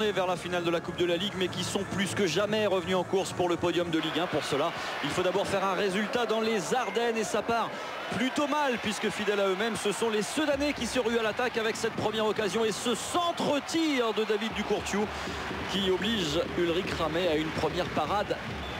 vers la finale de la Coupe de la Ligue, mais qui sont plus que jamais revenus en course pour le podium de Ligue 1. Pour cela, il faut d'abord faire un résultat dans les Ardennes et ça part plutôt mal, puisque fidèles à eux-mêmes, ce sont les Sedanais qui se ruent à l'attaque avec cette première occasion et ce centre-tir de David Ducourtiou qui oblige Ulrich Ramet à une première parade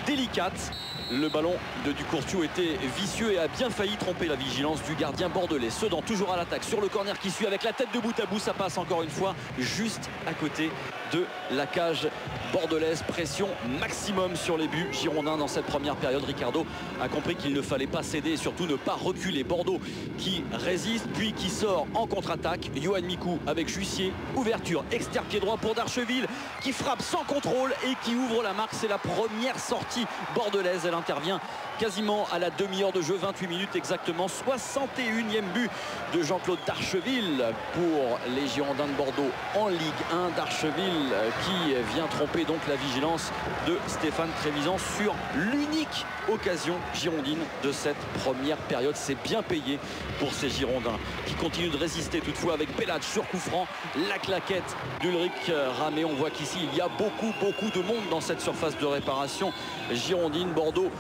délicate. Le ballon de Ducourtiou était vicieux et a bien failli tromper la vigilance du gardien bordelais. Sedan toujours à l'attaque sur le corner qui suit avec la tête de bout à bout. Ça passe encore une fois juste à côté de la cage bordelaise. Pression maximum sur les buts girondins dans cette première période. Ricardo a compris qu'il ne fallait pas céder et surtout ne pas reculer. Bordeaux qui résiste puis qui sort en contre-attaque. Yoann Mikou avec Jussier. Ouverture externe pied droit pour Darcheville qui frappe sans contrôle et qui ouvre la marque. C'est la première sortie bordelaise. Elle intervient quasiment à la demi-heure de jeu, 28 minutes exactement. 61e but de Jean-Claude Darcheville pour les Girondins de Bordeaux en Ligue 1. Darcheville qui vient tromper donc la vigilance de Stéphane Trévisan sur l'unique occasion girondine de cette première période. C'est bien payé pour ces Girondins qui continuent de résister toutefois avec Bellage sur coup franc. La claquette d'Ulrich Ramet. On voit qu'ici il y a beaucoup de monde dans cette surface de réparation girondine. Bordeaux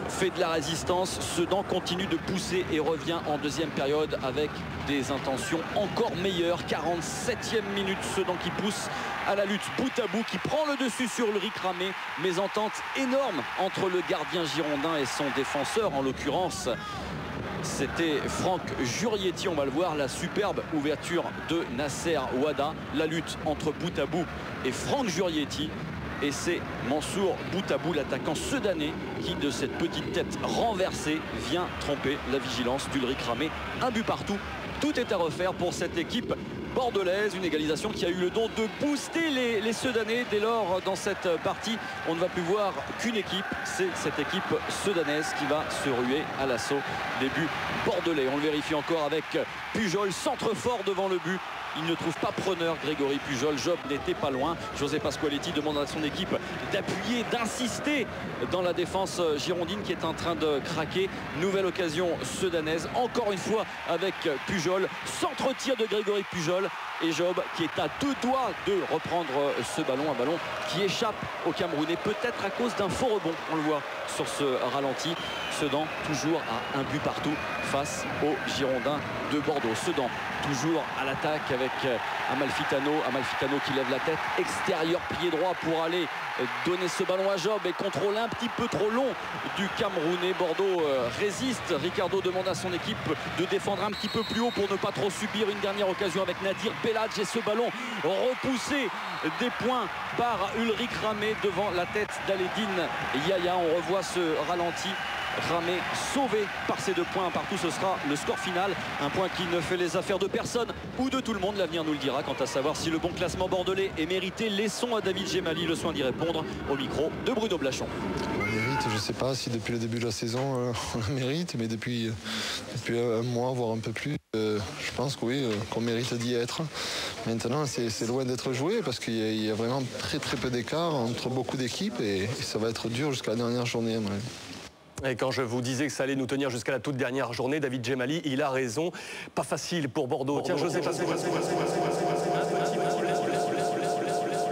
fait de la résistance. Sedan continue de pousser et revient en deuxième période avec des intentions encore meilleures. 47e minute, Sedan qui pousse à la lutte bout à bout, qui prend le dessus sur Ulrich Ramet. Mésentente énorme entre le gardien girondin et son défenseur, en l'occurrence c'était Franck Jurietti. On va le voir, la superbe ouverture de Nasser Ouada. La lutte entre bout à bout et Franck Jurietti. Et c'est Mansour Boutabou, l'attaquant sedanais, qui de cette petite tête renversée vient tromper la vigilance d'Ulrich Ramet. Un but partout. Tout est à refaire pour cette équipe bordelaise. Une égalisation qui a eu le don de booster les Sedanais. Dès lors, dans cette partie, on ne va plus voir qu'une équipe. C'est cette équipe sedanaise qui va se ruer à l'assaut des buts bordelais. On le vérifie encore avec Pujol, centre fort devant le but. Il ne trouve pas preneur Grégory Pujol. Job n'était pas loin. José Pasqualetti demande à son équipe d'appuyer, d'insister dans la défense girondine qui est en train de craquer. Nouvelle occasion sedanaise. Encore une fois avec Pujol. Centre-tir de Grégory Pujol. Et Job qui est à deux doigts de reprendre ce ballon. Un ballon qui échappe au Camerounais. Peut-être à cause d'un faux rebond. On le voit sur ce ralenti. Sedan toujours à un but partout face aux Girondins de Bordeaux. Sedan toujours à l'attaque avec Amalfitano. Amalfitano qui lève la tête. Extérieur pied droit pour aller donner ce ballon à Job et contrôle un petit peu trop long du Camerounais. Bordeaux résiste. Ricardo demande à son équipe de défendre un petit peu plus haut pour ne pas trop subir. Une dernière occasion avec Nadir Bellage et ce ballon repoussé des points par Ulrich Ramet devant la tête d'Aledine Yaya. On revoit ce ralenti. Ramet sauvé par ces 2 points partout. Ce sera le score final. Un point qui ne fait les affaires de personne ou de tout le monde. L'avenir nous le dira. Quant à savoir si le bon classement bordelais est mérité, laissons à David Gemali le soin d'y répondre au micro de Bruno Blachon. On mérite, je ne sais pas si depuis le début de la saison on le mérite, mais depuis un mois, voire un peu plus, je pense que oui, qu'on mérite d'y être. Maintenant, c'est loin d'être joué parce qu'il y a vraiment très peu d'écart entre beaucoup d'équipes et ça va être dur jusqu'à la dernière journée. Et quand je vous disais que ça allait nous tenir jusqu'à la toute dernière journée, David Gemali, il a raison. Pas facile pour Bordeaux. Tiens, José,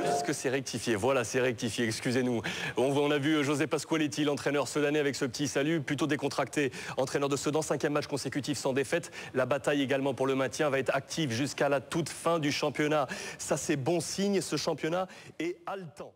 est-ce que c'est rectifié? Voilà, c'est rectifié, excusez-nous. On a vu José Pasqualetti, l'entraîneur sedanais, avec ce petit salut, plutôt décontracté. Entraîneur de Sedan, 5e match consécutif sans défaite. La bataille également pour le maintien va être active jusqu'à la toute fin du championnat. Ça, c'est bon signe, ce championnat est haletant.